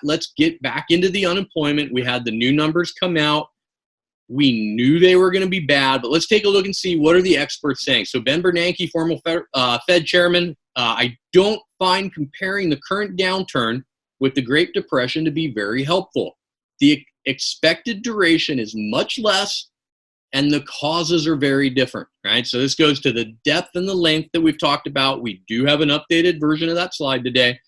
let's get back into the unemployment. We had the new numbers come out. We knew they were going to be bad, but let's take a look and see what are the experts saying. So Ben Bernanke, former Fed chairman, I don't find comparing the current downturn with the Great Depression to be very helpful. The expected duration is much less, and the causes are very different, right? So this goes to the depth and the length that we've talked about. We do have an updated version of that slide today.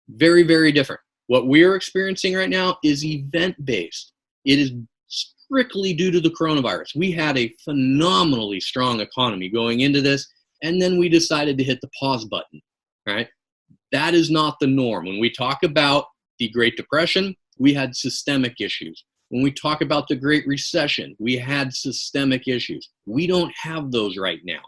Very, very different. What we're experiencing right now is event-based. It is strictly due to the coronavirus. We had a phenomenally strong economy going into this, and then we decided to hit the pause button, right? That is not the norm. When we talk about the Great Depression, we had systemic issues. When we talk about the Great Recession, we had systemic issues. We don't have those right now.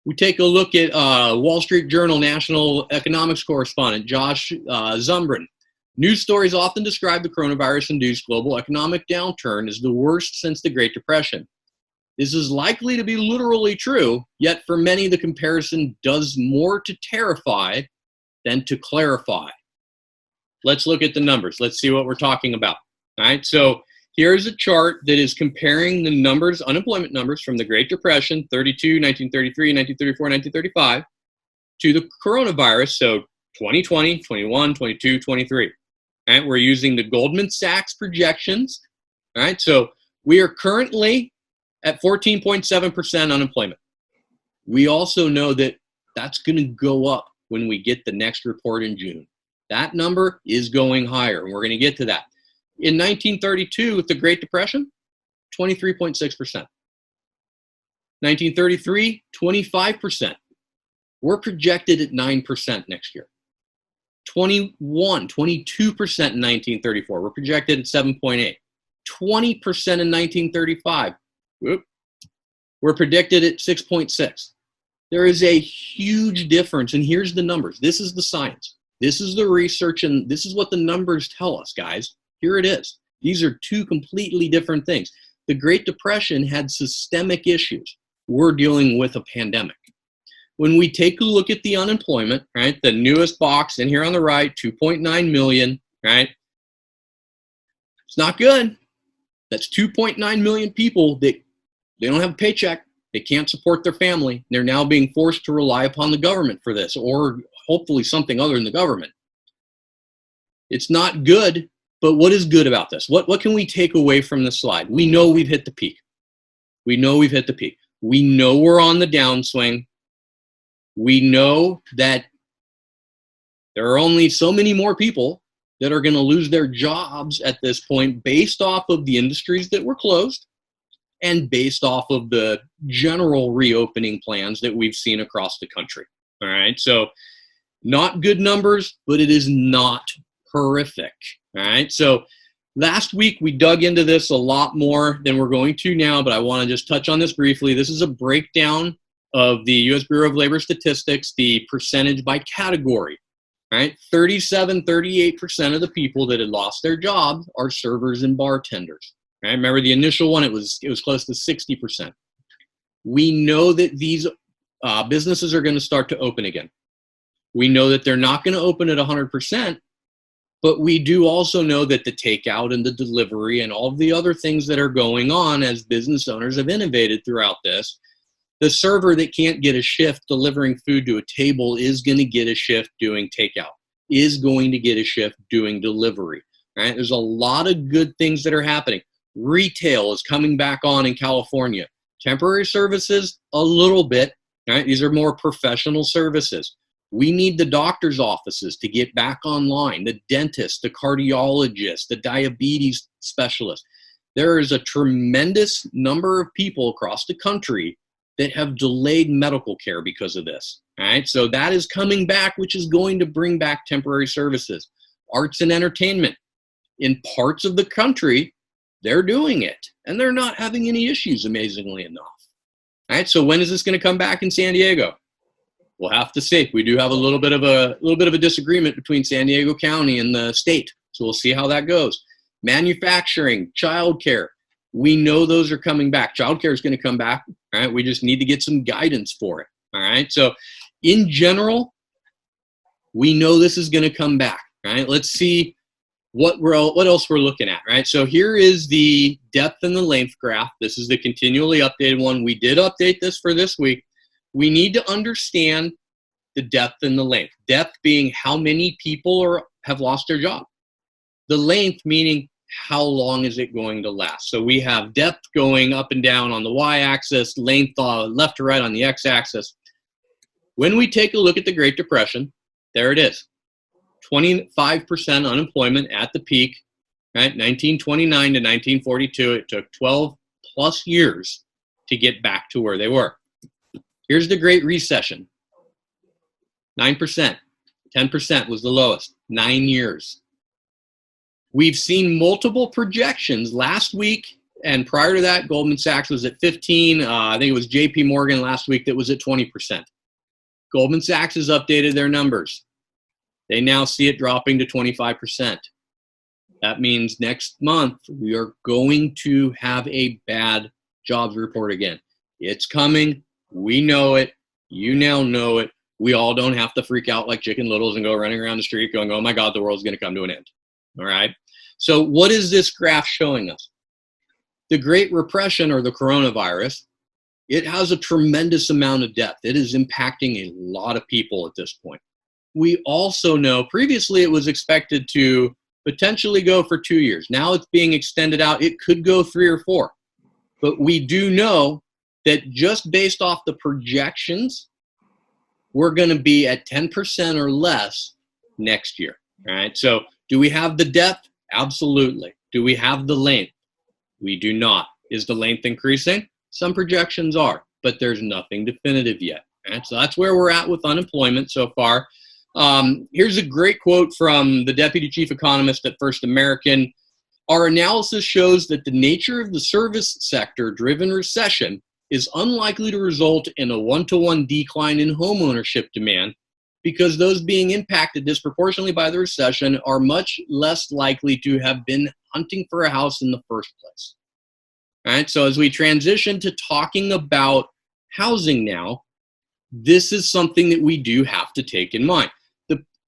We take a look at Wall Street Journal national economics correspondent Josh Zumbrin. News stories often describe the coronavirus-induced global economic downturn as the worst since the Great Depression. This is likely to be literally true, yet for many the comparison does more to terrify than to clarify. Let's look at the numbers. Let's see what we're talking about. All right, so here's a chart that is comparing the numbers, unemployment numbers from the Great Depression, 32, 1933, 1934, 1935, to the coronavirus, so 2020, 21, 22, 23. All right, we're using the Goldman Sachs projections. All right, so we are currently at 14.7% unemployment. We also know that that's going to go up when we get the next report in June. That number is going higher, and we're going to get to that. In 1932, with the Great Depression, 23.6%. 1933, 25%. We're projected at 9% next year. 22% in 1934. We're projected at 7.8. 20% in 1935. We're predicted at 6.6. There is a huge difference, and here's the numbers. This is the science. This is the research, and this is what the numbers tell us, guys. Here it is. These are two completely different things. The Great Depression had systemic issues. We're dealing with a pandemic. When we take a look at the unemployment, right, the newest box in here on the right, 2.9 million, right? It's not good. That's 2.9 million people that they don't have a paycheck. They can't support their family. They're now being forced to rely upon the government for this, or hopefully something other than the government. It's not good, but what is good about this? What can we take away from this slide? We know we've hit the peak. We know we've hit the peak. We know we're on the downswing. We know that there are only so many more people that are going to lose their jobs at this point based off of the industries that were closed and based off of the general reopening plans that we've seen across the country. All right, so not good numbers, but it is not horrific. All right, so last week we dug into this a lot more than we're going to now, but I want to just touch on this briefly. This is a breakdown of the U.S. Bureau of Labor Statistics, the percentage by category. Right, 38% of the people that had lost their jobs are servers and bartenders. Right? Remember the initial one, it was close to 60%. We know that these businesses are going to start to open again. We know that they're not going to open at 100%, but we do also know that the takeout and the delivery and all of the other things that are going on as business owners have innovated throughout this. The server that can't get a shift delivering food to a table is going to get a shift doing takeout, is going to get a shift doing delivery. Right? There's a lot of good things that are happening. Retail is coming back on in California. Temporary services, a little bit. Right? These are more professional services. We need the doctor's offices to get back online, the dentist, the cardiologist, the diabetes specialist. There is a tremendous number of people across the country that have delayed medical care because of this. All right, so that is coming back, which is going to bring back temporary services. Arts and entertainment. In parts of the country, they're doing it, and they're not having any issues, amazingly enough. All right, so when is this going to come back in San Diego? We'll have to see. We do have a little bit of a disagreement between San Diego County and the state, so we'll see how that goes. Manufacturing, childcare. We know those are coming back. Childcare is going to come back. All right, we just need to get some guidance for it. All right, so in general, we know this is going to come back. right? Let's see what else we're looking at, right? So here is the depth and the length graph. This is the continually updated one. We did update this for this week. We need to understand the depth and the length. Depth being how many people have lost their job. The length meaning how long is it going to last. So we have depth going up and down on the y-axis, length left to right on the x-axis. When we take a look at the Great Depression, there it is. 25% unemployment at the peak, right? 1929 to 1942. It took 12 plus years to get back to where they were. Here's the Great Recession. 9%. 10% was the lowest. 9 years. We've seen multiple projections last week, and prior to that, Goldman Sachs was at 15. I think it was JP Morgan last week that was at 20%. Goldman Sachs has updated their numbers. They now see it dropping to 25%. That means next month we are going to have a bad jobs report again. It's coming. We know it. You now know it. We all don't have to freak out like Chicken Littles and go running around the street going, oh my God, the world's going to come to an end. All right. So what is this graph showing us? The Great Repression, or the coronavirus, it has a tremendous amount of depth. It is impacting a lot of people at this point. We also know previously it was expected to potentially go for 2 years. Now it's being extended out. It could go 3 or 4. But we do know that just based off the projections, we're going to be at 10% or less next year. All right. So do we have the depth? Absolutely. Do we have the length? We do not. Is the length increasing? Some projections are, but there's nothing definitive yet. Right? So that's where we're at with unemployment so far. Here's a great quote from the Deputy Chief Economist at First American. Our analysis shows that the nature of the service sector-driven recession is unlikely to result in a one-to-one decline in homeownership demand, because those being impacted disproportionately by the recession are much less likely to have been hunting for a house in the first place. All right, so as we transition to talking about housing now, this is something that we do have to take in mind.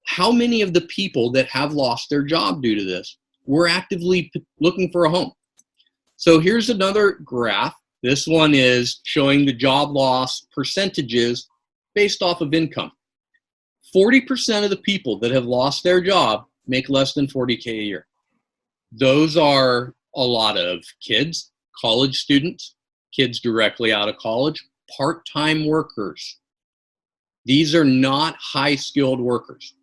How many of the people that have lost their job due to this were actively looking for a home? So here's another graph. This one is showing the job loss percentages based off of income. 40% of the people that have lost their job make less than $40K a year. Those are a lot of kids, college students, kids directly out of college, part-time workers. These are not high-skilled workers.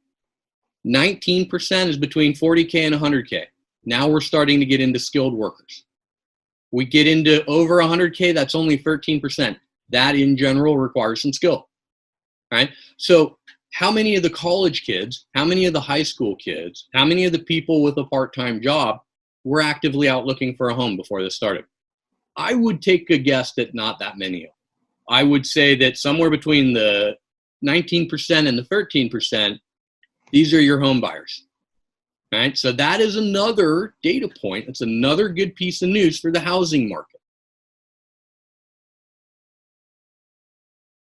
19% is between 40K and 100K. Now we're starting to get into skilled workers. We get into over 100K, that's only 13%. That in general requires some skill, right? So how many of the college kids, how many of the high school kids, how many of the people with a part-time job were actively out looking for a home before this started? I would take a guess that not that many of them. I would say that somewhere between the 19% and the 13%, these are your home buyers, right? So that is another data point. It's another good piece of news for the housing market.